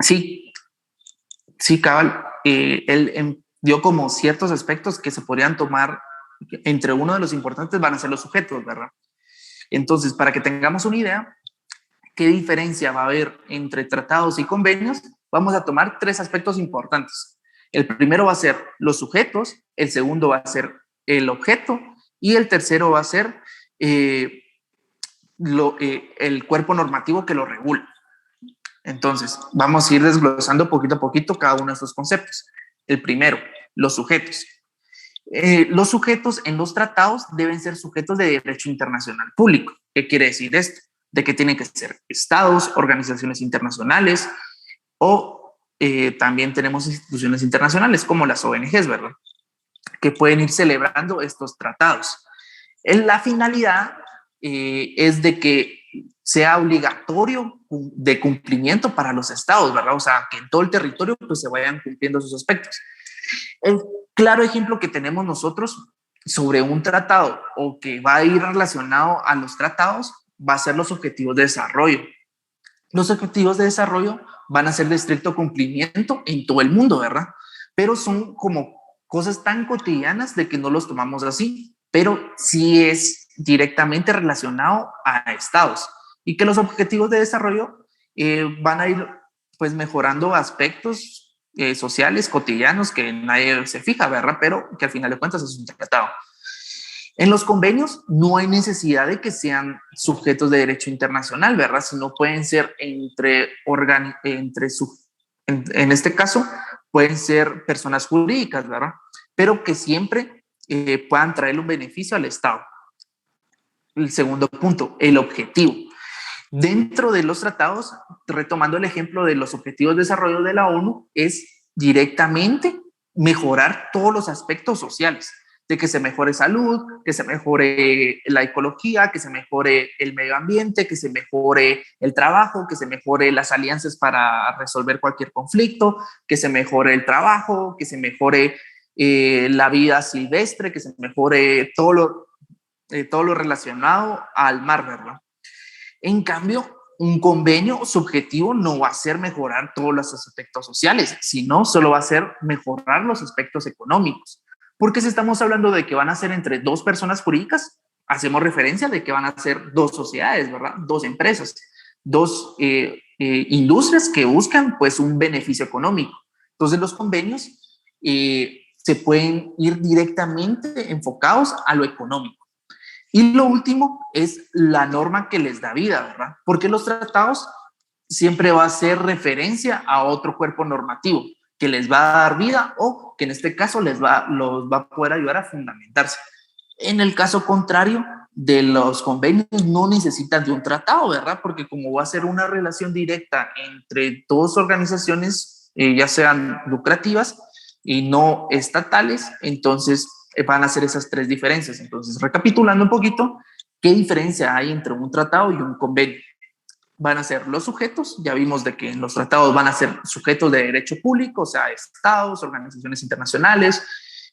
Sí, sí, cabal. Él dio como ciertos aspectos que se podrían tomar. Entre uno de los importantes van a ser los sujetos, ¿verdad? Entonces, para que tengamos una idea, ¿qué diferencia va a haber entre tratados y convenios? Vamos a tomar tres aspectos importantes. El primero va a ser los sujetos, el segundo va a ser el objeto y el tercero va a ser el cuerpo normativo que lo regula. Entonces, vamos a ir desglosando poquito a poquito cada uno de estos conceptos. El primero, los sujetos. Los sujetos en los tratados deben ser sujetos de derecho internacional público. ¿Qué quiere decir esto? De que tienen que ser estados, organizaciones internacionales o también tenemos instituciones internacionales como las ONGs, ¿verdad? Que pueden ir celebrando estos tratados. La finalidad es de que sea obligatorio de cumplimiento para los estados, ¿verdad? O sea, que en todo el territorio pues se vayan cumpliendo esos aspectos. El claro ejemplo que tenemos nosotros sobre un tratado o que va a ir relacionado a los tratados va a ser los objetivos de desarrollo. Los objetivos de desarrollo van a ser de estricto cumplimiento en todo el mundo, ¿verdad? Pero son como cosas tan cotidianas de que no los tomamos así, pero sí es directamente relacionado a estados y que los objetivos de desarrollo van a ir pues mejorando aspectos sociales cotidianos que nadie se fija, ¿verdad? Pero que al final de cuentas es un tratado. En los convenios no hay necesidad de que sean sujetos de derecho internacional, ¿verdad? Sino pueden ser en este caso, pueden ser personas jurídicas, ¿verdad? Pero que siempre puedan traer un beneficio al Estado. El segundo punto, el objetivo. Dentro de los tratados, retomando el ejemplo de los objetivos de desarrollo de la ONU, es directamente mejorar todos los aspectos sociales, de que se mejore salud, que se mejore la ecología, que se mejore el medio ambiente, que se mejore el trabajo, que se mejore las alianzas para resolver cualquier conflicto, que se mejore el trabajo, que se mejore la vida silvestre, que se mejore todo lo relacionado al mar, ¿verdad? En cambio, un convenio subjetivo no va a ser mejorar todos los aspectos sociales, sino solo va a ser mejorar los aspectos económicos. Porque si estamos hablando de que van a ser entre dos personas jurídicas, hacemos referencia de que van a ser dos sociedades, ¿verdad? Dos empresas, dos industrias que buscan pues un beneficio económico. Entonces los convenios se pueden ir directamente enfocados a lo económico. Y lo último es la norma que les da vida, ¿verdad? Porque los tratados siempre va a ser referencia a otro cuerpo normativo que les va a dar vida o que en este caso los va a poder ayudar a fundamentarse. En el caso contrario de los convenios no necesitan de un tratado, ¿verdad? Porque como va a ser una relación directa entre dos organizaciones, ya sean lucrativas y no estatales, entonces van a ser esas tres diferencias. Entonces, recapitulando un poquito, ¿qué diferencia hay entre un tratado y un convenio? Van a ser los sujetos, ya vimos de que en los tratados van a ser sujetos de derecho público, o sea, estados, organizaciones internacionales,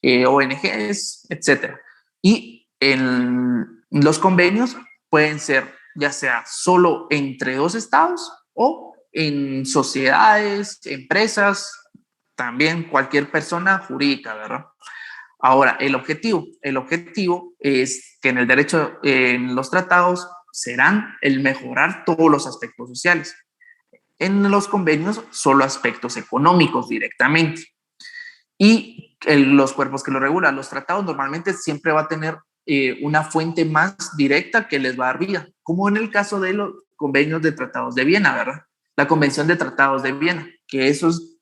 ONGs, etcétera. Y en los convenios pueden ser ya sea solo entre dos estados o en sociedades, empresas, también cualquier persona jurídica, ¿verdad? Ahora, el objetivo es que en el derecho, en los tratados, serán el mejorar todos los aspectos sociales. En los convenios, solo aspectos económicos directamente. Y los cuerpos que lo regulan, los tratados normalmente siempre va a tener una fuente más directa que les va a dar vida, como en el caso de los convenios de tratados de Viena, ¿verdad? La Convención de Tratados de Viena, que eso es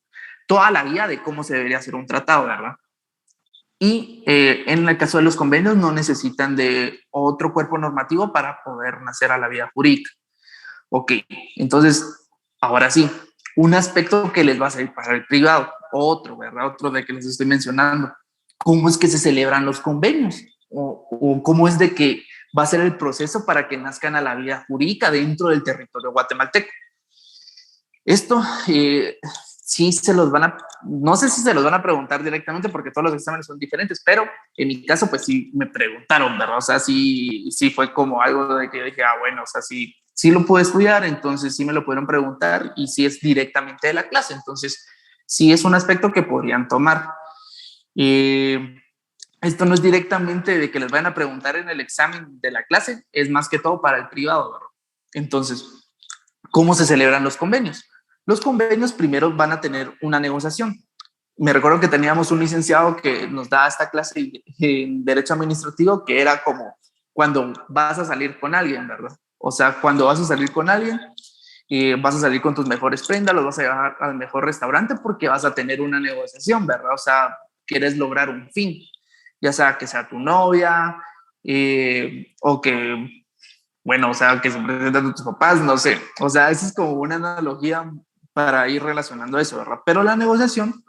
toda la guía de cómo se debería hacer un tratado, ¿verdad? Y en el caso de los convenios no necesitan de otro cuerpo normativo para poder nacer a la vida jurídica. Ok, entonces, ahora sí, un aspecto que les va a servir para el privado, otro, ¿verdad? Otro de que les estoy mencionando. ¿Cómo es que se celebran los convenios? O cómo es de que va a ser el proceso para que nazcan a la vida jurídica dentro del territorio guatemalteco. Esto sí se los van a, no sé si se los van a preguntar directamente porque todos los exámenes son diferentes, pero en mi caso pues sí me preguntaron, ¿verdad? O sea, sí fue como algo de que yo dije, bueno, o sea, sí sí lo pude estudiar, entonces sí me lo pudieron preguntar y sí es directamente de la clase, entonces sí es un aspecto que podrían tomar. Eh, Esto no es directamente de que les vayan a preguntar en el examen de la clase, es más que todo para el privado, ¿verdad? Entonces, ¿cómo se celebran los convenios? Los convenios primero van a tener una negociación. Me recuerdo que teníamos un licenciado que nos daba esta clase en Derecho Administrativo, que era como cuando vas a salir con alguien, ¿verdad? O sea, cuando vas a salir con alguien, vas a salir con tus mejores prendas, los vas a llevar al mejor restaurante porque vas a tener una negociación, ¿verdad? O sea, quieres lograr un fin, ya sea que sea tu novia o que, bueno, o sea, que se presenten tus papás, no sé. O sea, esa es como una analogía para ir relacionando eso, ¿verdad? Pero la negociación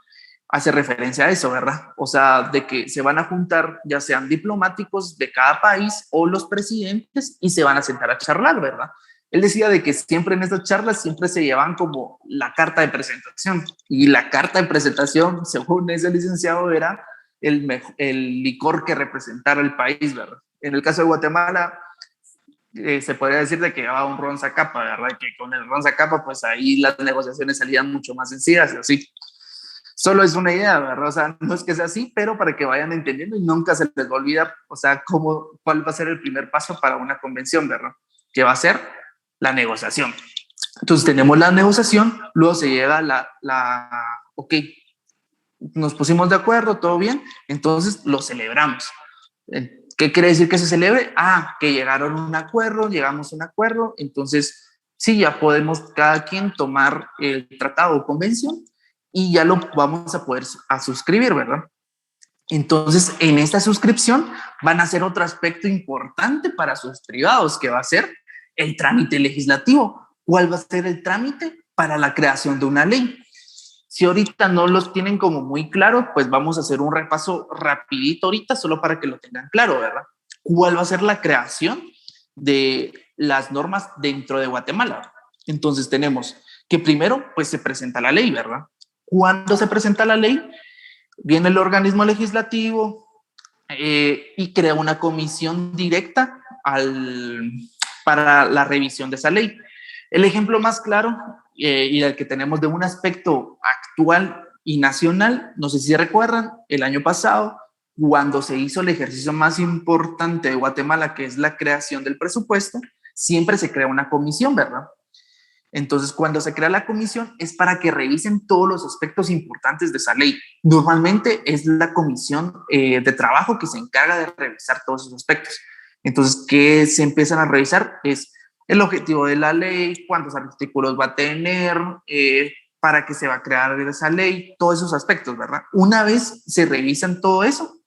hace referencia a eso, ¿verdad? O sea, de que se van a juntar ya sean diplomáticos de cada país o los presidentes y se van a sentar a charlar, ¿verdad? Él decía de que siempre en estas charlas siempre se llevan como la carta de presentación y la carta de presentación, según ese licenciado, era el licor que representara el país, ¿verdad? En el caso de Guatemala, se podría decir de que llevaba un ron Zacapa, ¿verdad? Que con el ron Zacapa, pues ahí las negociaciones salían mucho más sencillas y así. Solo es una idea, ¿verdad? O sea, no es que sea así, pero para que vayan entendiendo y nunca se les va a olvidar, o sea, cuál va a ser el primer paso para una convención, ¿verdad? Que va a ser la negociación. Entonces tenemos la negociación, luego se llega ok, nos pusimos de acuerdo, todo bien, entonces lo celebramos. ¿Qué quiere decir que se celebre? Ah, que llegaron a un acuerdo, llegamos a un acuerdo, entonces sí, ya podemos cada quien tomar el tratado o convención y ya lo vamos a poder suscribir, ¿verdad? Entonces, en esta suscripción van a ser otro aspecto importante para sus privados, que va a ser el trámite legislativo. ¿Cuál va a ser el trámite para la creación de una ley? Si ahorita no los tienen como muy claro, pues vamos a hacer un repaso rapidito ahorita, solo para que lo tengan claro, ¿verdad? ¿Cuál va a ser la creación de las normas dentro de Guatemala? Entonces tenemos que primero, pues se presenta la ley, ¿verdad? Cuando se presenta la ley, viene el organismo legislativo y crea una comisión directa para la revisión de esa ley. El ejemplo más claro y el que tenemos de un aspecto actual y nacional, no sé si se recuerdan, el año pasado, cuando se hizo el ejercicio más importante de Guatemala, que es la creación del presupuesto, siempre se crea una comisión, ¿verdad? Entonces, cuando se crea la comisión es para que revisen todos los aspectos importantes de esa ley. Normalmente es la comisión de trabajo que se encarga de revisar todos esos aspectos. Entonces, ¿qué se empiezan a revisar? Es el objetivo de la ley, cuántos artículos va a tener, para qué se va a crear esa ley, todos esos aspectos, ¿verdad? Una vez se revisan todo eso,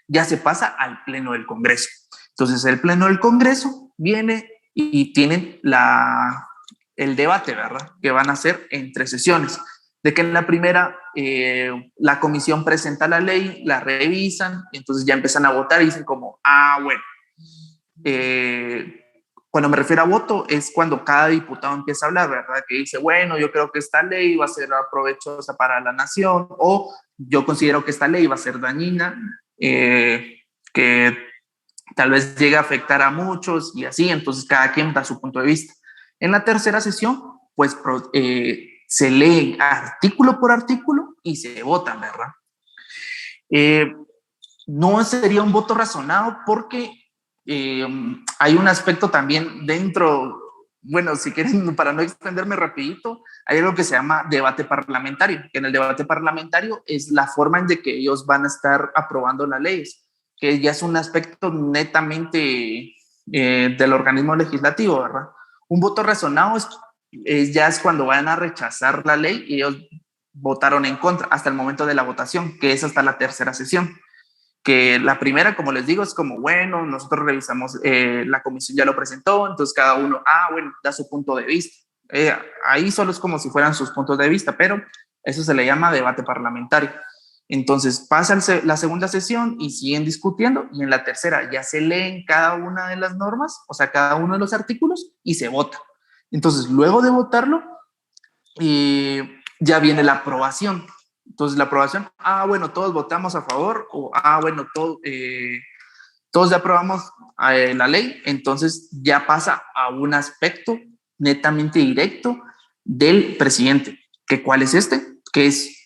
ya se pasa al Pleno del Congreso. Entonces, el Pleno del Congreso viene y tienen el debate, ¿verdad? Que van a hacer en 3 sesiones. De que en la primera la comisión presenta la ley, la revisan, y entonces ya empiezan a votar y dicen como, bueno, cuando me refiero a voto es cuando cada diputado empieza a hablar, ¿verdad? Que dice, bueno, yo creo que esta ley va a ser provechosa para la nación o yo considero que esta ley va a ser dañina, que tal vez llegue a afectar a muchos y así, entonces cada quien da su punto de vista. En la tercera sesión, pues se lee artículo por artículo y se votan, ¿verdad? No sería un voto razonado porque hay un aspecto también dentro, bueno, si quieren, para no extenderme rapidito, hay algo que se llama debate parlamentario, que en el debate parlamentario es la forma en de que ellos van a estar aprobando las leyes, que ya es un aspecto netamente del organismo legislativo, ¿verdad? Un voto razonado ya es cuando van a rechazar la ley y ellos votaron en contra hasta el momento de la votación, que es hasta la tercera sesión. Que la primera, como les digo, es como, bueno, nosotros revisamos, la comisión ya lo presentó, entonces cada uno, bueno, da su punto de vista. Ahí solo es como si fueran sus puntos de vista, pero eso se le llama debate parlamentario. Entonces pasa la segunda sesión y siguen discutiendo y en la tercera ya se leen cada una de las normas, o sea, cada uno de los artículos y se vota. Entonces, luego de votarlo, ya viene la aprobación. Entonces, la aprobación, bueno, todos votamos a favor, o bueno, todos ya aprobamos la ley, entonces ya pasa a un aspecto netamente directo del presidente. ¿Que cuál es este? Que es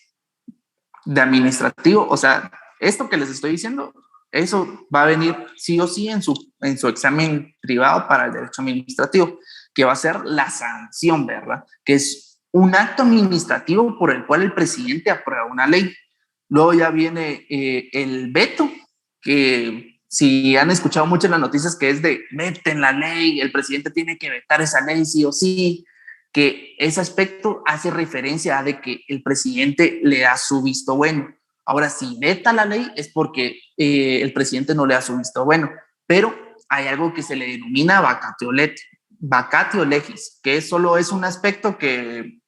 de administrativo. O sea, esto que les estoy diciendo, eso va a venir sí o sí en su examen privado para el derecho administrativo, que va a ser la sanción, ¿verdad? Que es un acto administrativo por el cual el presidente aprueba una ley. Luego ya viene el veto, que si han escuchado mucho en las noticias, que es de meten la ley, el presidente tiene que vetar esa ley sí o sí, que ese aspecto hace referencia a de que el presidente le da su visto bueno. Ahora, si veta la ley es porque el presidente no le da su visto bueno, pero hay algo que se le denomina vacatio legis, que solo es un aspecto que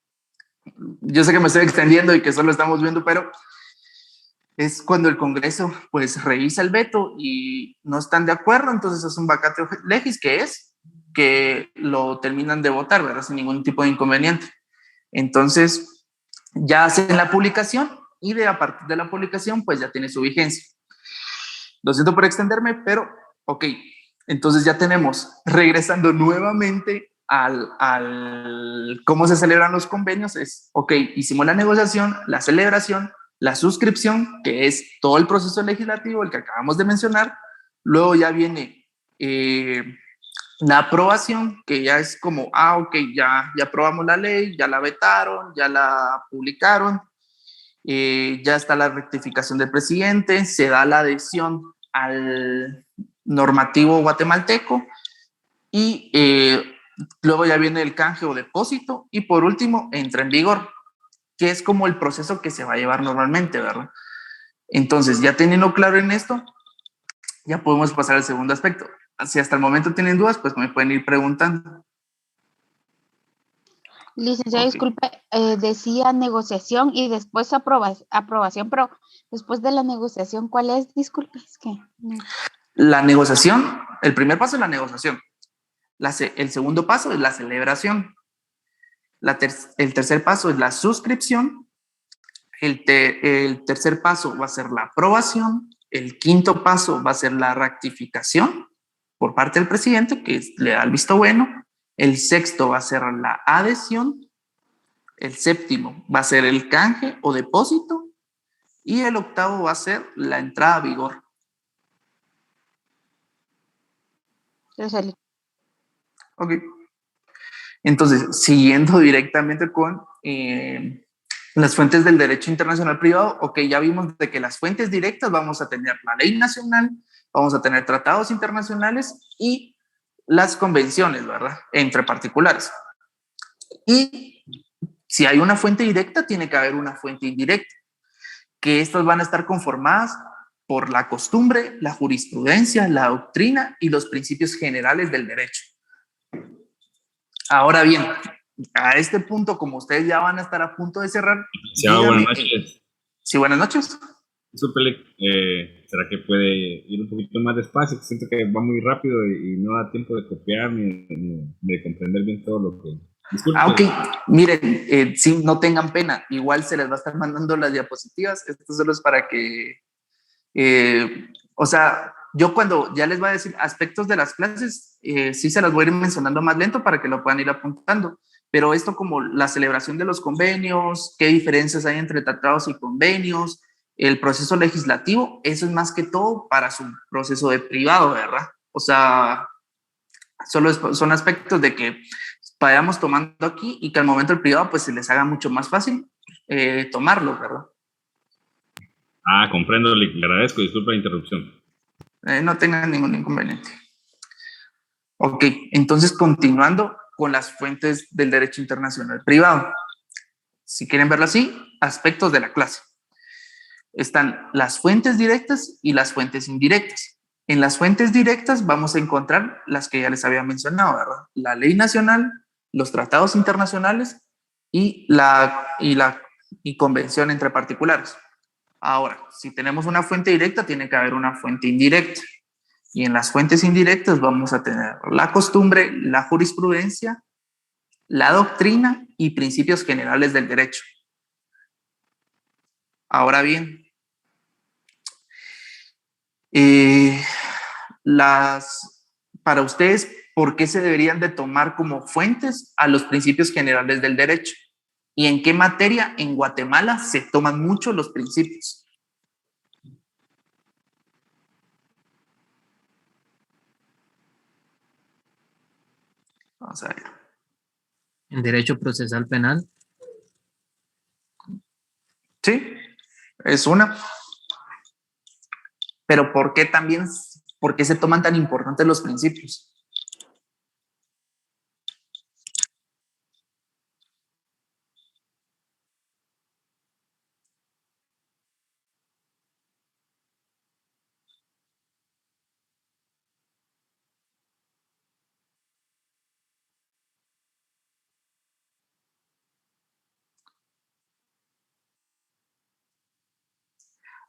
yo sé que me estoy extendiendo y que solo estamos viendo, pero es cuando el Congreso pues revisa el veto y no están de acuerdo, entonces es un vacatio legis, que es que lo terminan de votar, ¿verdad? Sin ningún tipo de inconveniente. Entonces ya hacen la publicación y a partir de la publicación pues ya tiene su vigencia. Lo siento por extenderme, pero ok, entonces ya tenemos, regresando nuevamente al cómo se celebran los convenios, es, ok, hicimos la negociación, la celebración, la suscripción, que es todo el proceso legislativo, el que acabamos de mencionar. Luego ya viene la aprobación, que ya es como, ok, ya aprobamos la ley, ya la vetaron, ya la publicaron, ya está la rectificación del presidente, se da la adhesión al normativo guatemalteco y luego ya viene el canje o depósito y por último entra en vigor, que es como el proceso que se va a llevar normalmente, ¿verdad? Entonces, ya teniendo claro en esto, ya podemos pasar al segundo aspecto. Si hasta el momento tienen dudas, pues me pueden ir preguntando. Licenciado, okay. Disculpe, decía negociación y después aprobación, pero después de la negociación, ¿cuál es? Disculpe, es que no. La negociación, el primer paso es la negociación. El segundo paso es la celebración. El tercer paso es la suscripción. El tercer paso va a ser la aprobación. El quinto paso va a ser la ratificación por parte del presidente, que le da el visto bueno. El sexto va a ser la adhesión. El séptimo va a ser el canje o depósito. Y el octavo va a ser la entrada a vigor. Ok. Entonces, siguiendo directamente con las fuentes del derecho internacional privado, ok, ya vimos de que las fuentes directas vamos a tener la ley nacional, vamos a tener tratados internacionales y las convenciones, ¿verdad? Entre particulares. Y si hay una fuente directa, tiene que haber una fuente indirecta, que estas van a estar conformadas por la costumbre, la jurisprudencia, la doctrina y los principios generales del derecho. Ahora bien, a este punto, como ustedes ya van a estar a punto de cerrar, dígame, buenas noches. Sí, buenas noches. Súper, ¿será que puede ir un poquito más despacio? Siento que va muy rápido y no da tiempo de copiar ni de comprender bien todo lo que... Disculpe. Ok, miren, sí, no tengan pena, igual se les va a estar mandando las diapositivas, esto solo es para que, o sea, yo cuando ya les voy a decir aspectos de las clases, sí se las voy a ir mencionando más lento para que lo puedan ir apuntando, pero esto como la celebración de los convenios, qué diferencias hay entre tratados y convenios, el proceso legislativo, eso es más que todo para su proceso de privado, ¿verdad? O sea, solo son aspectos de que vayamos tomando aquí y que al momento del privado pues se les haga mucho más fácil tomarlo, ¿verdad? Comprendo, le agradezco, disculpa la interrupción. No tengan ningún inconveniente. Ok, entonces continuando con las fuentes del derecho internacional privado. Si quieren verlo así, aspectos de la clase. Están las fuentes directas y las fuentes indirectas. En las fuentes directas vamos a encontrar las que ya les había mencionado, ¿verdad? La ley nacional, los tratados internacionales y convención entre particulares. Ahora, si tenemos una fuente directa, tiene que haber una fuente indirecta. Y en las fuentes indirectas vamos a tener la costumbre, la jurisprudencia, la doctrina y principios generales del derecho. Ahora bien, para ustedes, ¿por qué se deberían de tomar como fuentes a los principios generales del derecho? ¿Y en qué materia en Guatemala se toman mucho los principios? Vamos a ver. En derecho procesal penal. Sí, es una. Pero ¿por qué se toman tan importantes los principios?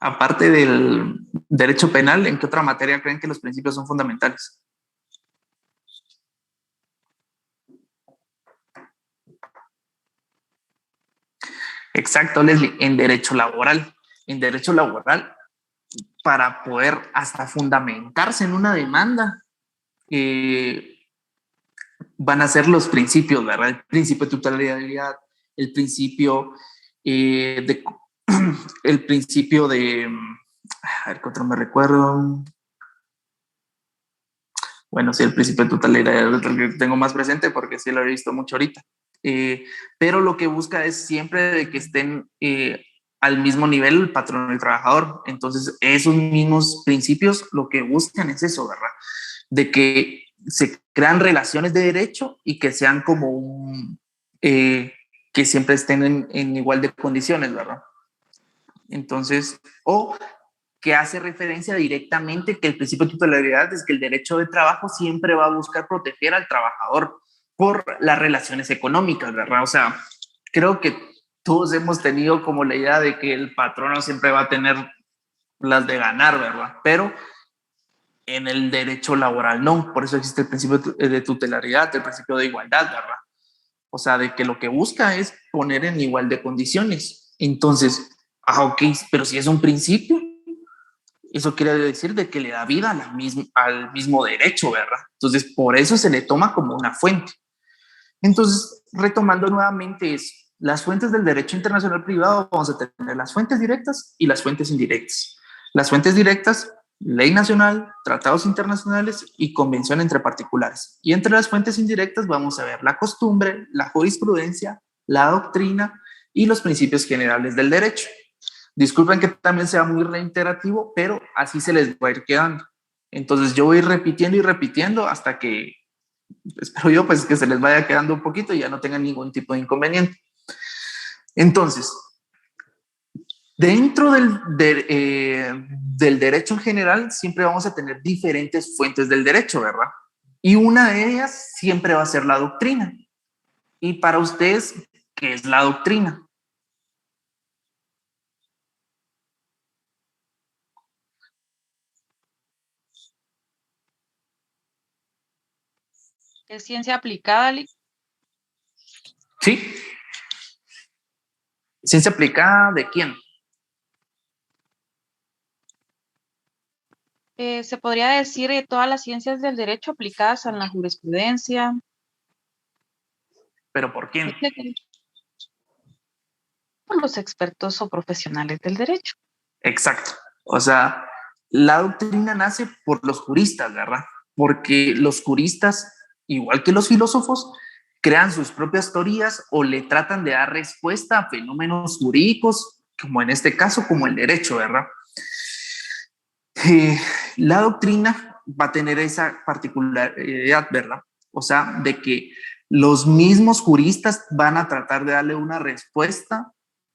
Aparte del derecho penal, ¿en qué otra materia creen que los principios son fundamentales? Exacto, Leslie, en derecho laboral. En derecho laboral, para poder hasta fundamentarse en una demanda, van a ser los principios, ¿verdad? El principio de tutelariedad, el principio de... El principio de... A ver, ¿qué otro me recuerdo? Bueno, sí, el principio de totalidad es el que tengo más presente porque sí lo he visto mucho ahorita. Pero lo que busca es siempre de que estén al mismo nivel el patrón y el trabajador. Entonces, esos mismos principios lo que buscan es eso, ¿verdad? De que se crean relaciones de derecho y que sean como que siempre estén en igual de condiciones, ¿verdad? Entonces, o que hace referencia directamente que el principio de titularidad es que el derecho de trabajo siempre va a buscar proteger al trabajador por las relaciones económicas, ¿verdad? O sea, creo que todos hemos tenido como la idea de que el patrono siempre va a tener las de ganar, ¿verdad? Pero en el derecho laboral no, por eso existe el principio de tutelaridad, el principio de igualdad, ¿verdad? O sea, de que lo que busca es poner en igual de condiciones. Entonces, ok, pero si es un principio, eso quiere decir de que le da vida al mismo derecho, ¿verdad? Entonces, por eso se le toma como una fuente. Entonces, retomando nuevamente las fuentes del derecho internacional privado, vamos a tener las fuentes directas y las fuentes indirectas. Las fuentes directas, ley nacional, tratados internacionales y convención entre particulares. Y entre las fuentes indirectas vamos a ver la costumbre, la jurisprudencia, la doctrina y los principios generales del derecho. Disculpen que también sea muy reiterativo, pero así se les va a ir quedando. Entonces yo voy repitiendo y repitiendo hasta que, espero yo, pues que se les vaya quedando un poquito y ya no tengan ningún tipo de inconveniente. Entonces, dentro del derecho en general, siempre vamos a tener diferentes fuentes del derecho, ¿verdad? Y una de ellas siempre va a ser la doctrina. Y para ustedes, ¿qué es la doctrina? ¿Es ciencia aplicada, Ali? Sí. ¿Ciencia aplicada de quién? Se podría decir todas las ciencias del derecho aplicadas a la jurisprudencia. ¿Pero por quién? Por los expertos o profesionales del derecho. Exacto. O sea, la doctrina nace por los juristas, ¿verdad? Porque los juristas, igual que los filósofos, crean sus propias teorías o le tratan de dar respuesta a fenómenos jurídicos, como en este caso, como el derecho, ¿verdad? La doctrina va a tener esa particularidad, ¿verdad? O sea, de que los mismos juristas van a tratar de darle una respuesta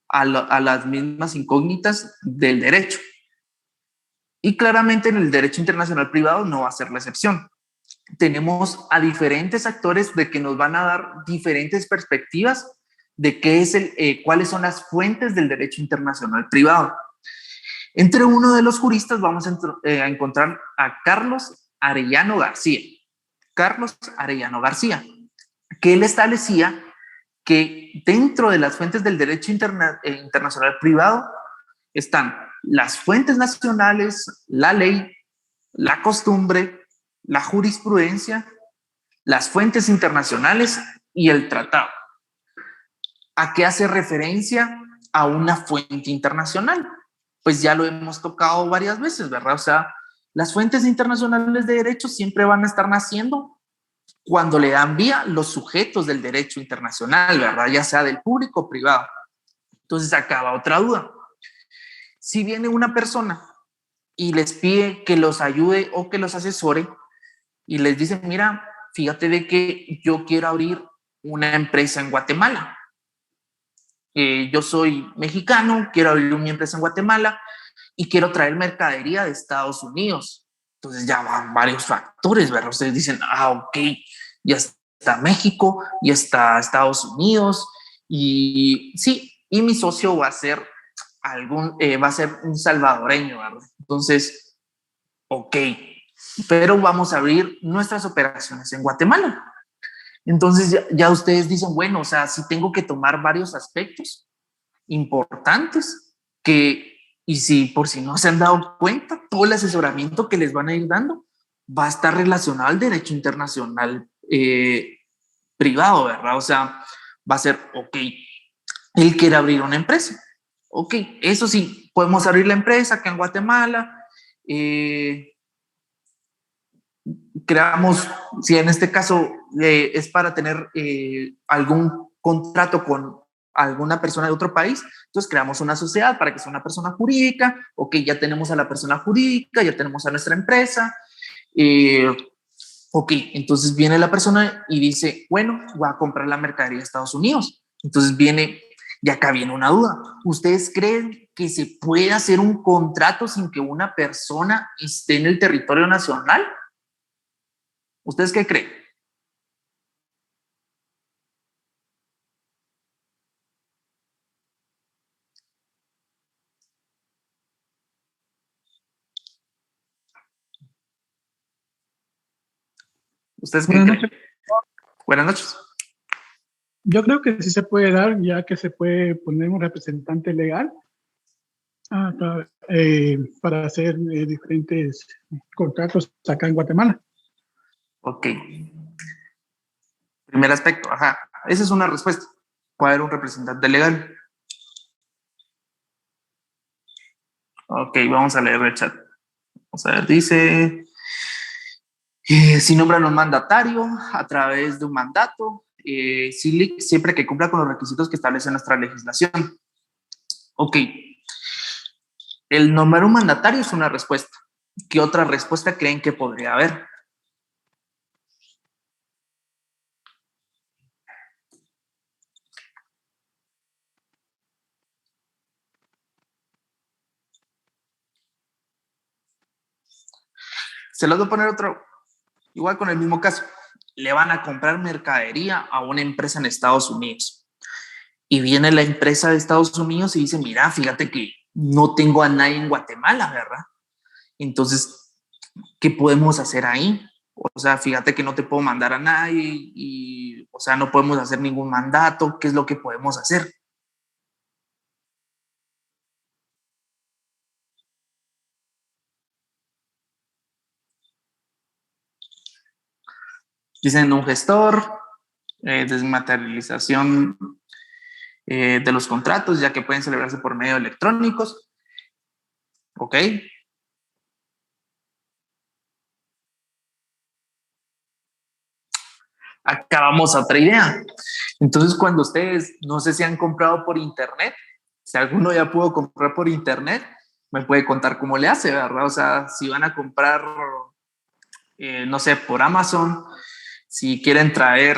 a las mismas incógnitas del derecho. Y claramente en el derecho internacional privado no va a ser la excepción. Tenemos a diferentes actores de que nos van a dar diferentes perspectivas de qué es cuáles son las fuentes del derecho internacional privado. Entre uno de los juristas vamos a encontrar a Carlos Arellano García. Carlos Arellano García, que él establecía que dentro de las fuentes del derecho internacional privado están las fuentes nacionales, la ley, la costumbre, la jurisprudencia, las fuentes internacionales y el tratado. ¿A qué hace referencia? A una fuente internacional. Pues ya lo hemos tocado varias veces, ¿verdad? O sea, las fuentes internacionales de derecho siempre van a estar naciendo cuando le dan vía los sujetos del derecho internacional, ¿verdad? Ya sea del público o privado. Entonces acaba otra duda. Si viene una persona y les pide que los ayude o que los asesore y les dice, mira, fíjate de que yo quiero abrir una empresa en Guatemala. Yo soy mexicano, quiero abrir una empresa en Guatemala y quiero traer mercadería de Estados Unidos. Entonces ya van varios factores, ¿verdad? Ustedes dicen, ok, ya está México, ya está Estados Unidos y sí, y mi socio va a ser va a ser un salvadoreño, ¿verdad? Entonces, ok, pero vamos a abrir nuestras operaciones en Guatemala. Entonces ya ustedes dicen, bueno, o sea, sí tengo que tomar varios aspectos importantes y si por si no se han dado cuenta, todo el asesoramiento que les van a ir dando va a estar relacionado al derecho internacional privado, ¿verdad? O sea, va a ser, ok, él quiere abrir una empresa. Ok, eso sí, podemos abrir la empresa acá en Guatemala, creamos, si en este caso es para tener algún contrato con alguna persona de otro país, entonces creamos una sociedad para que sea una persona jurídica, ok, ya tenemos a la persona jurídica, ya tenemos a nuestra empresa, ok, entonces viene la persona y dice, bueno, voy a comprar la mercadería de Estados Unidos, entonces viene, y acá viene una duda, ¿ustedes creen que se puede hacer un contrato sin que una persona esté en el territorio nacional? ¿Ustedes qué creen? ¿Ustedes qué Buenas creen? noches. Buenas noches. Yo creo que sí se puede dar, ya que se puede poner un representante legal para hacer diferentes contratos acá en Guatemala. Ok. Primer aspecto, ajá. Esa es una respuesta. Puede haber un representante legal. Ok, vamos a leer el chat. Vamos a ver, dice, si nombran un mandatario a través de un mandato, siempre que cumpla con los requisitos que establece nuestra legislación. Ok, el nombrar un mandatario es una respuesta. ¿Qué otra respuesta creen que podría haber? Se los voy a poner otro, igual con el mismo caso. Le van a comprar mercadería a una empresa en Estados Unidos. Y viene la empresa de Estados Unidos y dice, mira, fíjate que no tengo a nadie en Guatemala, ¿verdad? Entonces, ¿qué podemos hacer ahí? O sea, fíjate que no te puedo mandar a nadie y, o sea, no podemos hacer ningún mandato. ¿Qué es lo que podemos hacer? Dicen un gestor, desmaterialización de los contratos, ya que pueden celebrarse por medios electrónicos. ¿Ok? Acá vamos a otra idea. Entonces, cuando ustedes, no sé si han comprado por internet, si alguno ya pudo comprar por internet, me puede contar cómo le hace, ¿verdad? O sea, si van a comprar, no sé, por Amazon, si quieren traer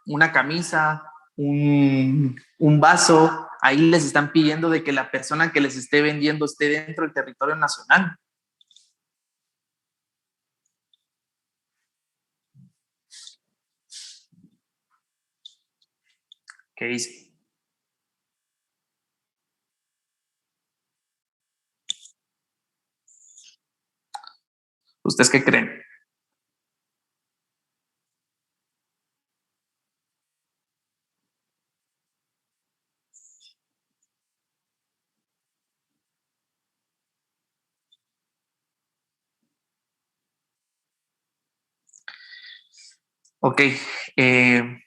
una camisa, un vaso, ahí les están pidiendo de que la persona que les esté vendiendo esté dentro del territorio nacional. ¿Qué dice? ¿Ustedes qué creen? Ok, que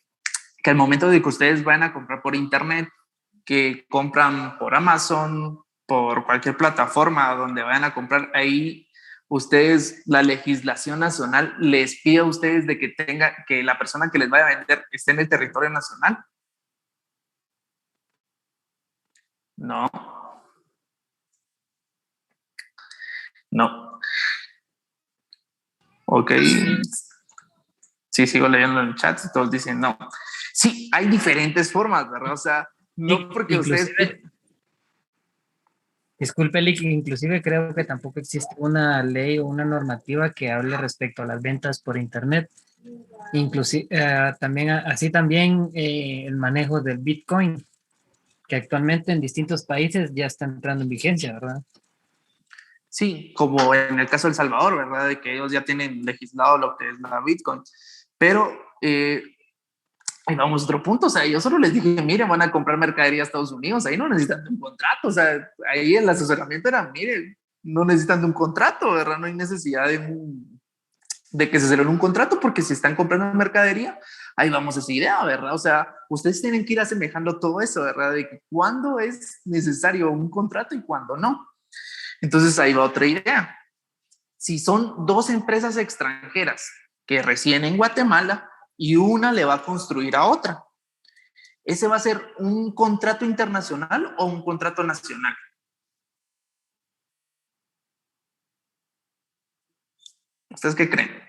al momento de que ustedes van a comprar por internet, que compran por Amazon, por cualquier plataforma donde vayan a comprar, ahí ustedes, la legislación nacional les pide a ustedes de que la persona que les vaya a vender esté en el territorio nacional. No. No. Ok. Sí, sigo leyendo en el chat y todos dicen no. Sí, hay diferentes formas, ¿verdad? O sea, no porque ustedes... Disculpe, Lick, inclusive creo que tampoco existe una ley o una normativa que hable respecto a las ventas por internet. Inclusive también así también el manejo del Bitcoin, que actualmente en distintos países ya está entrando en vigencia, ¿verdad? Sí, como en el caso de El Salvador, ¿verdad? De que ellos ya tienen legislado lo que es la Bitcoin. Pero ahí vamos a otro punto. O sea, yo solo les dije, miren, van a comprar mercadería a Estados Unidos, ahí no necesitan de un contrato. O sea, ahí el asesoramiento era, miren, no necesitan de un contrato, ¿verdad? No hay necesidad de que se celebre un contrato, porque si están comprando mercadería, ahí vamos a esa idea, ¿verdad? O sea, ustedes tienen que ir asemejando todo eso, ¿verdad? De que cuándo es necesario un contrato y cuándo no. Entonces ahí va otra idea. Si son dos empresas extranjeras que residen en Guatemala y una le va a construir a otra, ¿ese va a ser un contrato internacional o un contrato nacional? ¿Ustedes qué creen?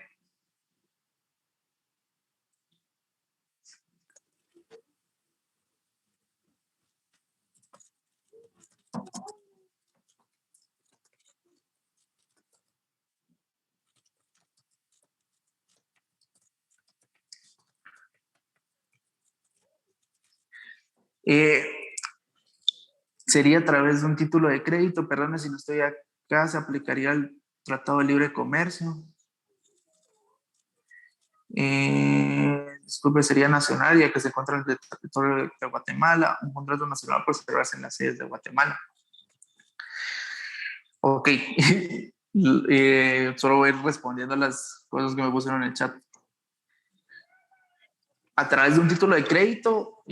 Sería a través de un título de crédito, perdón si no estoy acá, se aplicaría el Tratado de Libre Comercio. Disculpe, sería nacional, ya que se encuentra en el territorio de Guatemala. Un contrato nacional puede celebrarse en las sedes de Guatemala. Ok. Solo voy a ir respondiendo a las cosas que me pusieron en el chat. A través de un título de crédito,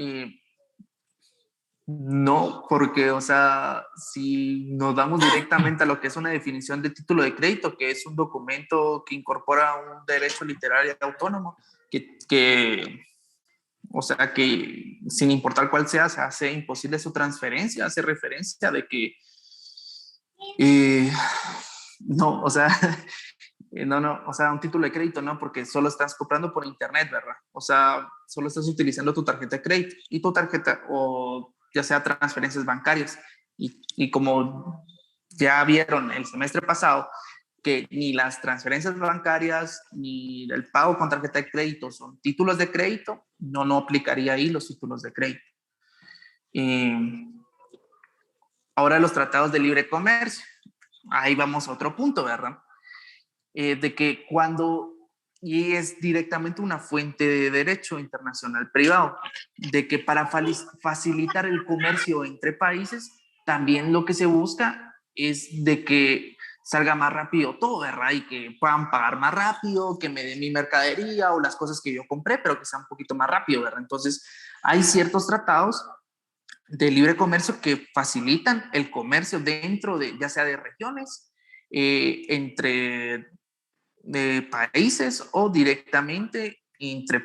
no, porque, o sea, si nos vamos directamente a lo que es una definición de título de crédito, que es un documento que incorpora un derecho literario autónomo, o sea, que sin importar cuál sea, se hace imposible su transferencia, hace referencia de que, no, o sea, no, o sea, un título de crédito no, porque solo estás comprando por internet, ¿verdad? O sea, solo estás utilizando tu tarjeta de crédito y tu tarjeta, o ya sea transferencias bancarias. Y como ya vieron el semestre pasado, que ni las transferencias bancarias ni el pago con tarjeta de crédito son títulos de crédito, no aplicaría ahí los títulos de crédito. Ahora los tratados de libre comercio. Ahí vamos a otro punto, ¿verdad? De que cuando, y es directamente una fuente de derecho internacional privado, de que para facilitar el comercio entre países, también lo que se busca es de que salga más rápido todo, ¿verdad? Y que puedan pagar más rápido, que me den mi mercadería o las cosas que yo compré, pero que sea un poquito más rápido, ¿verdad? Entonces, hay ciertos tratados de libre comercio que facilitan el comercio dentro de, ya sea de regiones, entre países o directamente entre,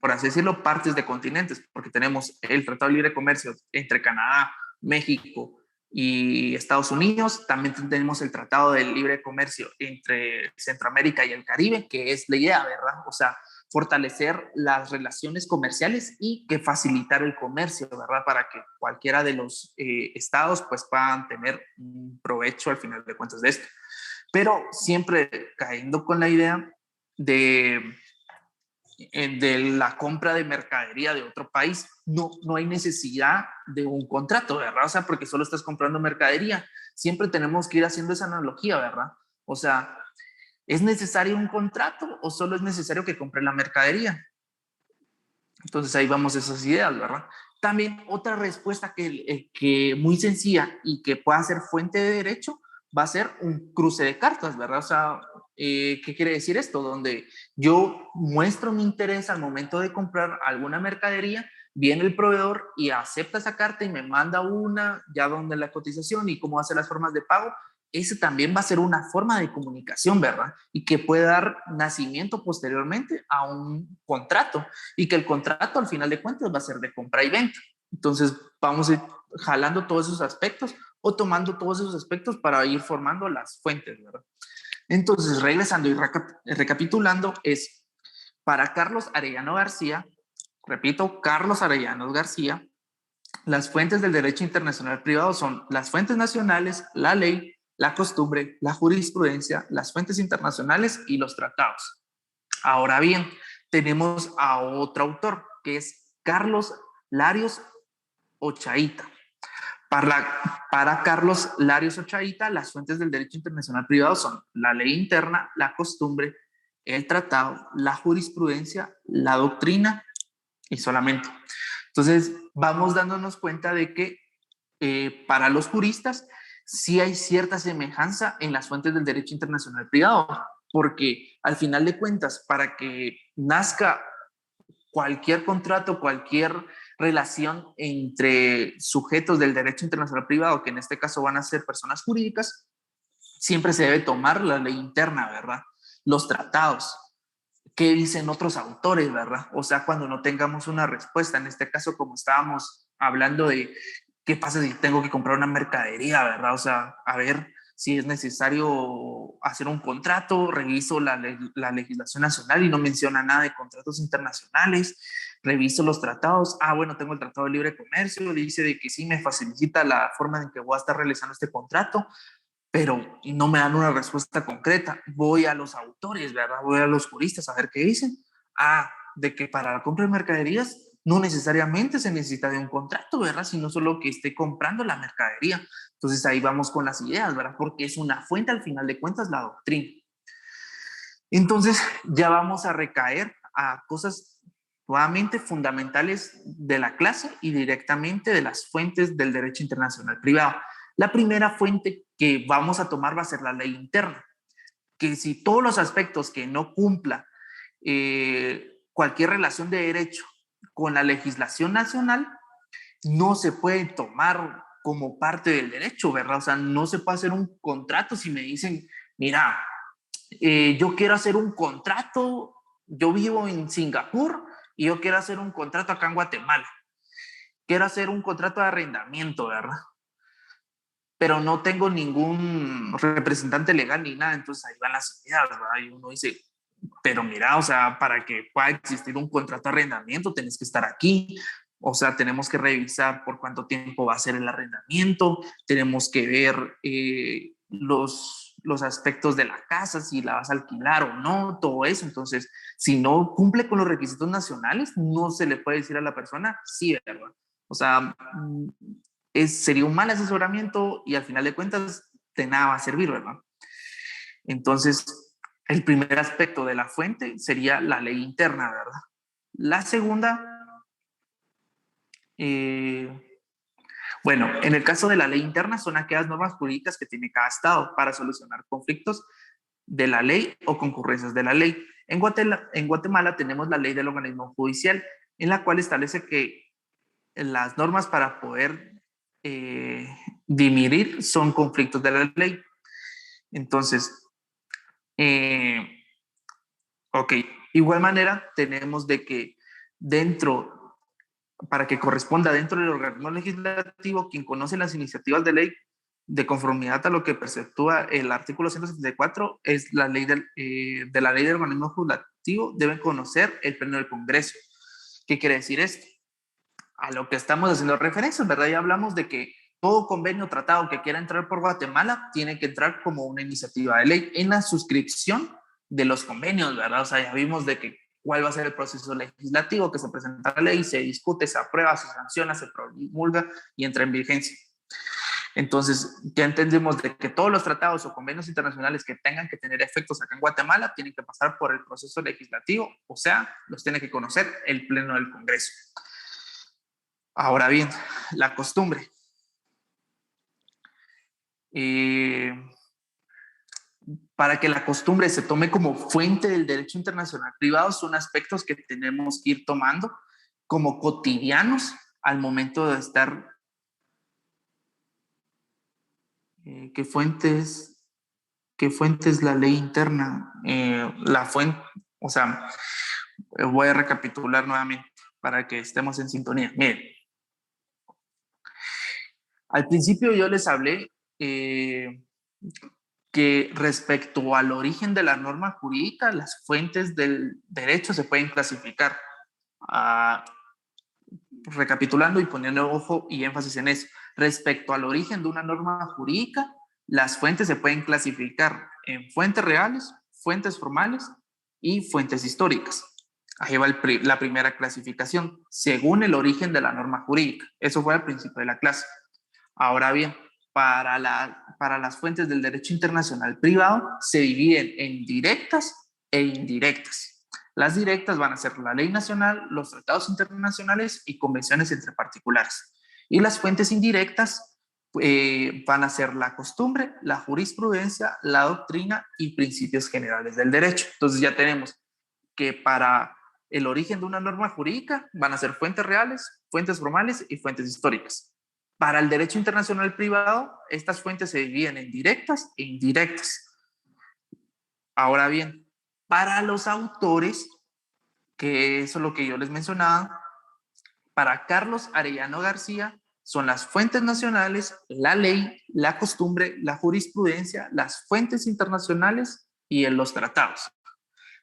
por así decirlo, partes de continentes, porque tenemos el Tratado de Libre Comercio entre Canadá, México y Estados Unidos. También tenemos el Tratado de Libre Comercio entre Centroamérica y el Caribe, que es la idea, ¿verdad? O sea, fortalecer las relaciones comerciales y que facilitar el comercio, ¿verdad? Para que cualquiera de los estados pues puedan tener un provecho al final de cuentas de esto. Pero siempre cayendo con la idea de la compra de mercadería de otro país. No hay necesidad de un contrato, ¿verdad? O sea, porque solo estás comprando mercadería. Siempre tenemos que ir haciendo esa analogía, ¿verdad? O sea, ¿es necesario un contrato o solo es necesario que compre la mercadería? Entonces ahí vamos a esas ideas, ¿verdad? También otra respuesta que muy sencilla y que pueda ser fuente de derecho va a ser un cruce de cartas, ¿verdad? O sea, ¿Qué quiere decir esto? Donde yo muestro mi interés al momento de comprar alguna mercadería, viene el proveedor y acepta esa carta y me manda una, ya donde la cotización y cómo hacer las formas de pago. Ese también va a ser una forma de comunicación, ¿verdad? Y que puede dar nacimiento posteriormente a un contrato, y que el contrato al final de cuentas va a ser de compra y venta. Entonces vamos a ir jalando todos esos aspectos o tomando todos esos aspectos para ir formando las fuentes, ¿verdad? Entonces, regresando y recapitulando, es para Carlos Arellano García, repito, Carlos Arellano García, las fuentes del derecho internacional privado son las fuentes nacionales, la ley, la costumbre, la jurisprudencia, las fuentes internacionales y los tratados. Ahora bien, tenemos a otro autor, que es Carlos Larios Ochaíta. Para Carlos Larios Ochaíta, las fuentes del derecho internacional privado son la ley interna, la costumbre, el tratado, la jurisprudencia, la doctrina y solamente. Entonces, vamos dándonos cuenta de que para los juristas sí hay cierta semejanza en las fuentes del derecho internacional privado, porque al final de cuentas, para que nazca cualquier contrato, cualquier relación entre sujetos del derecho internacional privado, que en este caso van a ser personas jurídicas, siempre se debe tomar la ley interna, ¿verdad? Los tratados, qué dicen otros autores, ¿verdad? O sea, cuando no tengamos una respuesta, en este caso, como estábamos hablando de qué pasa si tengo que comprar una mercadería, ¿verdad? O sea, a ver si es necesario hacer un contrato, reviso la legislación nacional y no menciona nada de contratos internacionales, reviso los tratados, bueno, tengo el Tratado de Libre Comercio, dice de que sí me facilita la forma en que voy a estar realizando este contrato, pero no me dan una respuesta concreta. Voy a los autores, ¿verdad? Voy a los juristas a ver qué dicen. De que para la compra de mercaderías no necesariamente se necesita de un contrato, ¿verdad? Sino solo que esté comprando la mercadería. Entonces ahí vamos con las ideas, ¿verdad? Porque es una fuente al final de cuentas la doctrina. Entonces ya vamos a recaer a cosas nuevamente fundamentales de la clase y directamente de las fuentes del derecho internacional privado. La primera fuente que vamos a tomar va a ser la ley interna, que si todos los aspectos que no cumpla cualquier relación de derecho con la legislación nacional, no se puede tomar como parte del derecho, ¿verdad? O sea, no se puede hacer un contrato si me dicen, mira, yo quiero hacer un contrato, yo vivo en Singapur y yo quiero hacer un contrato acá en Guatemala. Quiero hacer un contrato de arrendamiento, ¿verdad? Pero no tengo ningún representante legal ni nada, entonces ahí van las ideas, ¿verdad? Y uno dice, pero mira, o sea, para que pueda existir un contrato de arrendamiento, tenés que estar aquí, o sea, tenemos que revisar por cuánto tiempo va a ser el arrendamiento, tenemos que ver los aspectos de la casa, si la vas a alquilar o no, todo eso. Entonces, si no cumple con los requisitos nacionales, no se le puede decir a la persona, sí, ¿verdad? O sea, sería un mal asesoramiento y al final de cuentas de nada va a servir, ¿verdad? Entonces, el primer aspecto de la fuente sería la ley interna, ¿verdad? La segunda, bueno, en el caso de la ley interna son aquellas normas jurídicas que tiene cada estado para solucionar conflictos de la ley o concurrencias de la ley. En Guatemala tenemos la ley del organismo judicial, en la cual establece que las normas para poder dimitir son conflictos de la ley. Entonces, ok, igual manera tenemos de que para que corresponda dentro del organismo legislativo, quien conoce las iniciativas de ley de conformidad a lo que preceptúa el artículo 174 es la ley de la ley del organismo legislativo, deben conocer el pleno del Congreso. ¿Qué quiere decir esto? A lo que estamos haciendo referencia, ¿verdad? Ya hablamos de que todo convenio tratado que quiera entrar por Guatemala tiene que entrar como una iniciativa de ley en la suscripción de los convenios, ¿verdad? O sea, ya vimos de que cuál va a ser el proceso legislativo, que se presenta la ley, se discute, se aprueba, se sanciona, se promulga y entra en vigencia. Entonces, ya entendemos de que todos los tratados o convenios internacionales que tengan que tener efectos acá en Guatemala tienen que pasar por el proceso legislativo, o sea, los tiene que conocer el Pleno del Congreso. Ahora bien, la costumbre. para que la costumbre se tome como fuente del derecho internacional privado, son aspectos que tenemos que ir tomando como cotidianos al momento de estar. ¿Qué fuentes la ley interna? La fuente, o sea, voy a recapitular nuevamente para que estemos en sintonía. Miren, al principio yo les hablé que respecto al origen de la norma jurídica, las fuentes del derecho se pueden clasificar. Recapitulando y poniendo ojo y énfasis en eso. Respecto al origen de una norma jurídica, las fuentes se pueden clasificar en fuentes reales, fuentes formales y fuentes históricas. Ahí va la primera clasificación, según el origen de la norma jurídica. Eso fue al principio de la clase. Ahora bien, para las fuentes del derecho internacional privado se dividen en directas e indirectas. Las directas van a ser la ley nacional, los tratados internacionales y convenciones entre particulares. Y las fuentes indirectas van a ser la costumbre, la jurisprudencia, la doctrina y principios generales del derecho. Entonces ya tenemos que para el origen de una norma jurídica van a ser fuentes reales, fuentes formales y fuentes históricas. Para el derecho internacional privado, estas fuentes se dividen en directas e indirectas. Ahora bien, para los autores, que eso es lo que yo les mencionaba, para Carlos Arellano García son las fuentes nacionales, la ley, la costumbre, la jurisprudencia, las fuentes internacionales y en los tratados.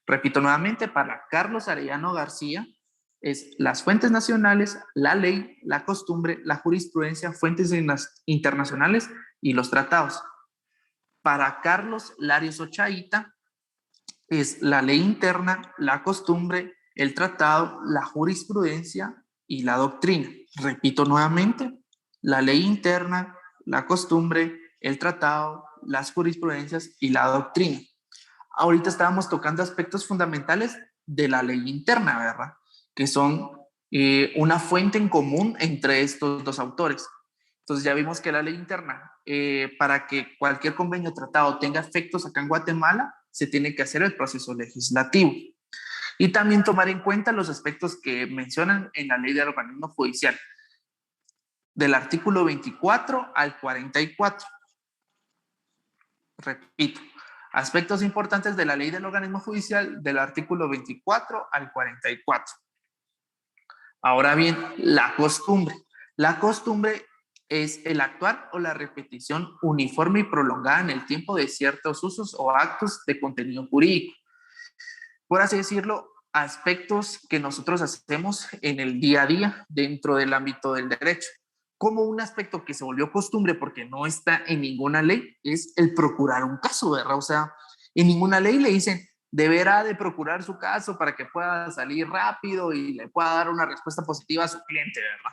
Repito nuevamente, para Carlos Arellano García es las fuentes nacionales, la ley, la costumbre, la jurisprudencia, fuentes internacionales y los tratados. Para Carlos Larios Ochaíta es la ley interna, la costumbre, el tratado, la jurisprudencia y la doctrina. Repito nuevamente, la ley interna, la costumbre, el tratado, las jurisprudencias y la doctrina. Ahorita estábamos tocando aspectos fundamentales de la ley interna, ¿verdad? Que son una fuente en común entre estos dos autores. Entonces ya vimos que la ley interna, para que cualquier convenio o tratado tenga efectos acá en Guatemala, se tiene que hacer el proceso legislativo. Y también tomar en cuenta los aspectos que mencionan en la ley del organismo judicial, del artículo 24 al 44. Repito, aspectos importantes de la ley del organismo judicial del artículo 24 al 44. Ahora bien, la costumbre. La costumbre es el actuar o la repetición uniforme y prolongada en el tiempo de ciertos usos o actos de contenido jurídico. Por así decirlo, aspectos que nosotros hacemos en el día a día dentro del ámbito del derecho. Como un aspecto que se volvió costumbre porque no está en ninguna ley es el procurar un caso, ¿verdad? O sea, en ninguna ley le dicen deberá de procurar su caso para que pueda salir rápido y le pueda dar una respuesta positiva a su cliente, ¿verdad?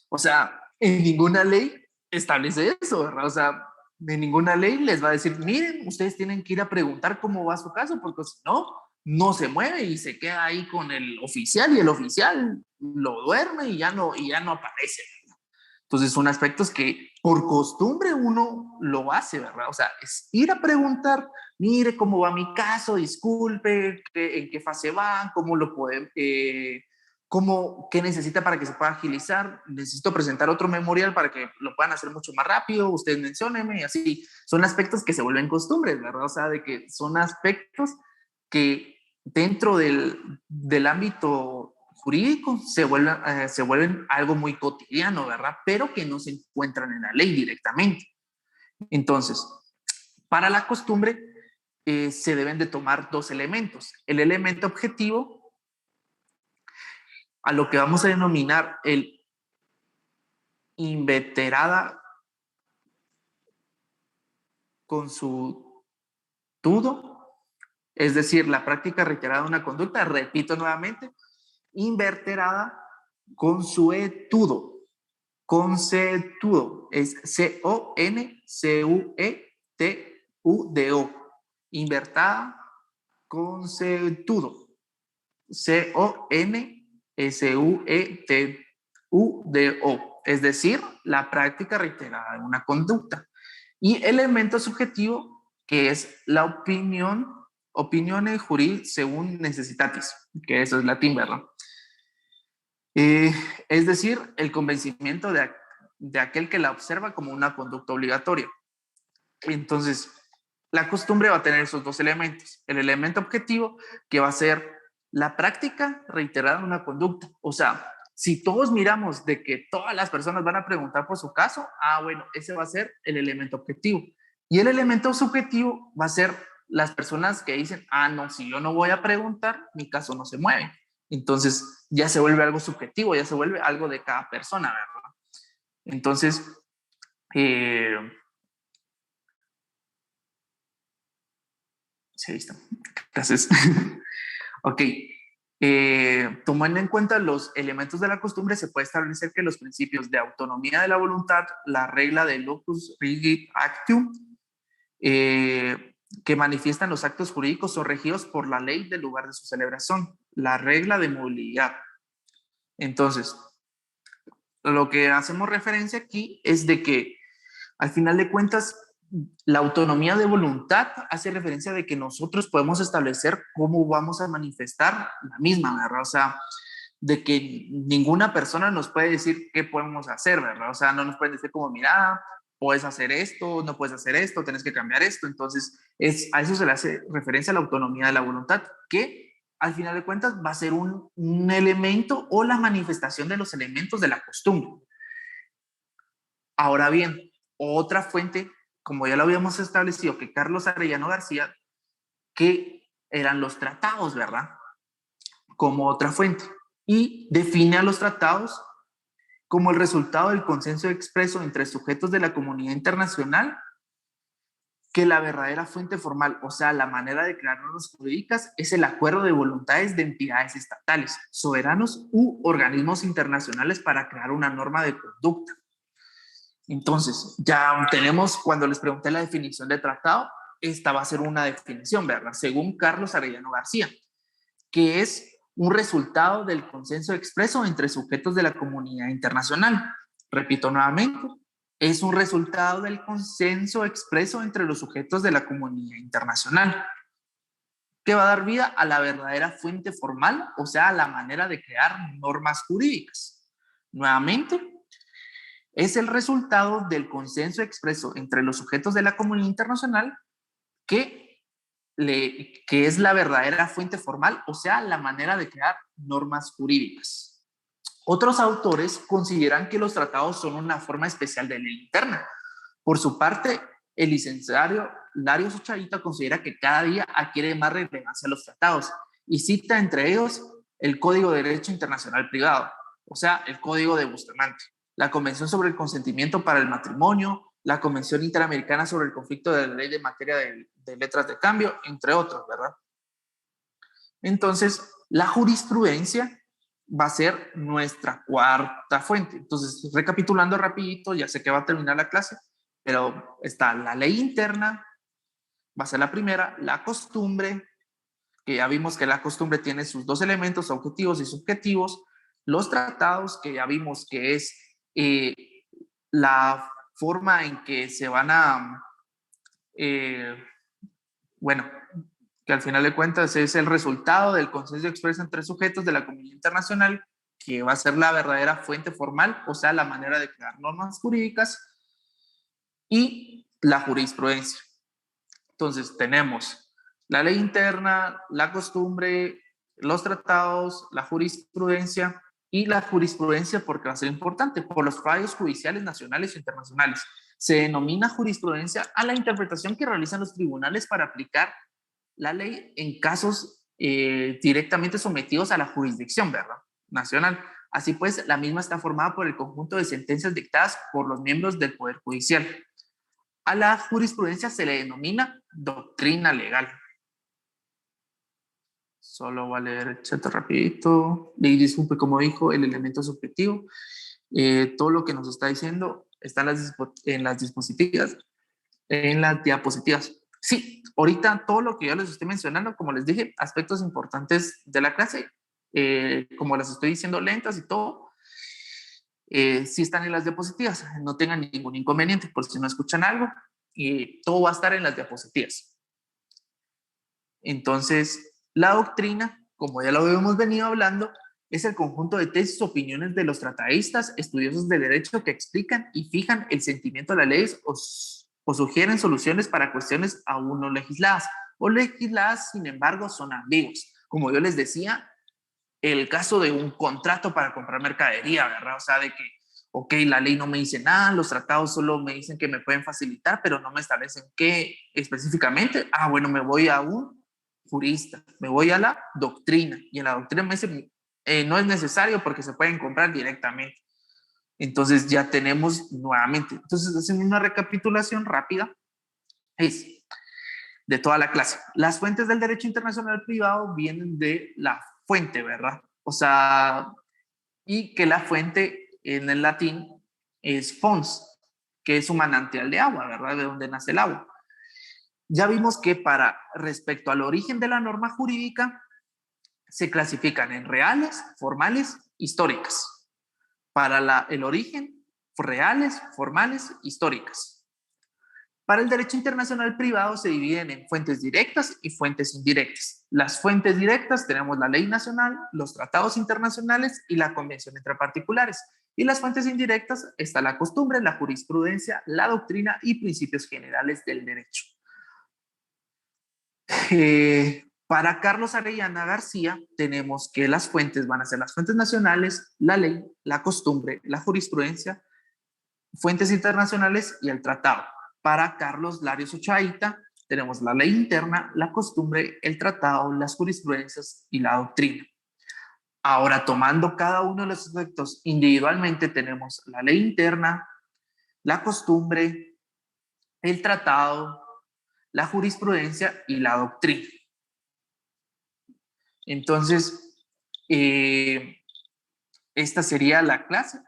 O sea, en ninguna ley establece eso, ¿verdad? O sea, de ninguna ley les va a decir, miren, ustedes tienen que ir a preguntar cómo va su caso porque si no, no se mueve y se queda ahí con el oficial y el oficial lo duerme y ya no aparece, ¿verdad? Entonces son aspectos que por costumbre uno lo hace, ¿verdad? O sea, es ir a preguntar, mire cómo va mi caso, disculpe, en qué fase va, cómo lo puede, qué necesita para que se pueda agilizar, necesito presentar otro memorial para que lo puedan hacer mucho más rápido, ustedes menciónenme y así. Son aspectos que se vuelven costumbres, ¿verdad? O sea, de que son aspectos que dentro del ámbito jurídico se vuelven algo muy cotidiano, ¿verdad? Pero que no se encuentran en la ley directamente. Entonces, para la costumbre se deben de tomar dos elementos. El elemento objetivo, a lo que vamos a denominar el inveterada consuetudo, es decir, la práctica reiterada de una conducta, repito nuevamente, inverterada consuetudo. Consuetudo es C-O-N-C-U-E-T-U-D-O. Invertada consuetudo. C-O-N-S-U-E-T-U-D-O. Es decir, la práctica reiterada de una conducta. Y elemento subjetivo, que es la opinione juri según necessitatis, que eso es latín, ¿verdad? Es decir, el convencimiento de aquel que la observa como una conducta obligatoria. Entonces, la costumbre va a tener esos dos elementos. El elemento objetivo, que va a ser la práctica reiterada de una conducta. O sea, si todos miramos de que todas las personas van a preguntar por su caso, bueno, ese va a ser el elemento objetivo. Y el elemento subjetivo va a ser las personas que dicen, no, si yo no voy a preguntar, mi caso no se mueve. Entonces, ya se vuelve algo subjetivo, ya se vuelve algo de cada persona, ¿verdad? Entonces, sí, ahí está. Gracias. Ok. Tomando en cuenta los elementos de la costumbre, se puede establecer que los principios de autonomía de la voluntad, la regla de locus rigid actium, que manifiestan los actos jurídicos, son regidos por la ley del lugar de su celebración, la regla de movilidad. Entonces, lo que hacemos referencia aquí es de que, al final de cuentas, la autonomía de voluntad hace referencia de que nosotros podemos establecer cómo vamos a manifestar la misma, ¿verdad? O sea, de que ninguna persona nos puede decir qué podemos hacer, ¿verdad? O sea, no nos pueden decir como, mira, puedes hacer esto, no puedes hacer esto, tienes que cambiar esto. Entonces, a eso se le hace referencia a la autonomía de la voluntad, que al final de cuentas va a ser un elemento o la manifestación de los elementos de la costumbre. Ahora bien, otra fuente, como ya lo habíamos establecido, que Carlos Arellano García, que eran los tratados, ¿verdad? Como otra fuente. Y define a los tratados como el resultado del consenso expreso entre sujetos de la comunidad internacional, que la verdadera fuente formal, o sea, la manera de crear normas jurídicas, es el acuerdo de voluntades de entidades estatales, soberanos u organismos internacionales para crear una norma de conducta. Entonces, ya tenemos, cuando les pregunté la definición de tratado, esta va a ser una definición, ¿verdad? Según Carlos Arellano García, que es un resultado del consenso expreso entre sujetos de la comunidad internacional. Repito nuevamente, es un resultado del consenso expreso entre los sujetos de la comunidad internacional, que va a dar vida a la verdadera fuente formal, o sea, a la manera de crear normas jurídicas. Nuevamente, es el resultado del consenso expreso entre los sujetos de la comunidad internacional que es la verdadera fuente formal, o sea, la manera de crear normas jurídicas. Otros autores consideran que los tratados son una forma especial de ley interna. Por su parte, el licenciado Lario Suchavita considera que cada día adquiere más relevancia los tratados y cita entre ellos el Código de Derecho Internacional Privado, o sea, el Código de Bustamante, la Convención sobre el Consentimiento para el Matrimonio, la Convención Interamericana sobre el Conflicto de la Ley de Materia de Letras de Cambio, entre otros, ¿verdad? Entonces, la jurisprudencia va a ser nuestra cuarta fuente. Entonces, recapitulando rapidito, ya sé que va a terminar la clase, pero está la ley interna, va a ser la primera, la costumbre, que ya vimos que la costumbre tiene sus dos elementos, objetivos y subjetivos, los tratados, que ya vimos que es la forma en que se van a, que al final de cuentas es el resultado del consenso expreso entre sujetos de la comunidad internacional, que va a ser la verdadera fuente formal, o sea, la manera de crear normas jurídicas, y la jurisprudencia. Entonces tenemos la ley interna, la costumbre, los tratados, la jurisprudencia, y la jurisprudencia, porque va a ser importante, por los fallos judiciales nacionales e internacionales. Se denomina jurisprudencia a la interpretación que realizan los tribunales para aplicar la ley en casos directamente sometidos a la jurisdicción, ¿verdad?, nacional. Así pues, la misma está formada por el conjunto de sentencias dictadas por los miembros del Poder Judicial. A la jurisprudencia se le denomina doctrina legal. Solo voy a leer el chat rapidito. Y disculpe, como dijo, el elemento subjetivo. Todo lo que nos está diciendo está en las diapositivas. Sí, ahorita todo lo que yo les estoy mencionando, como les dije, aspectos importantes de la clase, como les estoy diciendo lentas y todo, sí están en las diapositivas. No tengan ningún inconveniente por si no escuchan algo. y todo va a estar en las diapositivas. Entonces, la doctrina, como ya lo hemos venido hablando, es el conjunto de tesis o opiniones de los tratadistas, estudiosos de derecho que explican y fijan el sentimiento de las leyes o sugieren soluciones para cuestiones aún no legisladas o legisladas, sin embargo, son ambiguas. Como yo les decía, el caso de un contrato para comprar mercadería, ¿verdad? O sea, de que, ok, la ley no me dice nada, los tratados solo me dicen que me pueden facilitar, pero no me establecen qué específicamente. Ah, bueno, me voy a un jurista, me voy a la doctrina, y en la doctrina me dice, no es necesario porque se pueden comprar directamente. Entonces ya tenemos nuevamente. Entonces, haciendo una recapitulación rápida, es de toda la clase. Las fuentes del derecho internacional privado vienen de la fuente, ¿verdad? O sea, y que la fuente en el latín es fons, que es un manantial de agua, ¿verdad? De donde nace el agua. Ya vimos que para respecto al origen de la norma jurídica, se clasifican en reales, formales, históricas. Para el origen, reales, formales, históricas. Para el derecho internacional privado se dividen en fuentes directas y fuentes indirectas. Las fuentes directas tenemos la ley nacional, los tratados internacionales y la convención entre particulares. Y las fuentes indirectas está la costumbre, la jurisprudencia, la doctrina y principios generales del derecho. Para Carlos Arellana García tenemos que las fuentes van a ser las fuentes nacionales, la ley, la costumbre, la jurisprudencia, fuentes internacionales y el tratado. Para Carlos Larios Ochaíta tenemos la ley interna, la costumbre, el tratado, las jurisprudencias y la doctrina. Ahora, tomando cada uno de los aspectos individualmente, tenemos la ley interna, la costumbre, el tratado, la jurisprudencia y la doctrina. Entonces, esta sería la clase.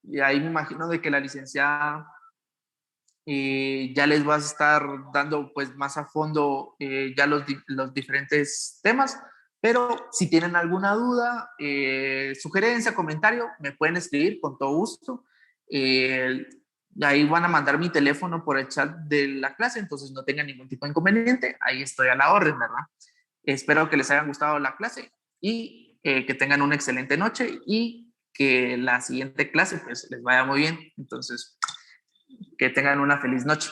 Y ahí me imagino de que la licenciada ya les va a estar dando pues más a fondo ya los diferentes temas, pero si tienen alguna duda, sugerencia, comentario, me pueden escribir con todo gusto. Ahí van a mandar mi teléfono por el chat de la clase, entonces no tengan ningún tipo de inconveniente, ahí estoy a la orden, ¿verdad? Espero que les haya gustado la clase y que tengan una excelente noche y que la siguiente clase pues les vaya muy bien. Entonces, que tengan una feliz noche.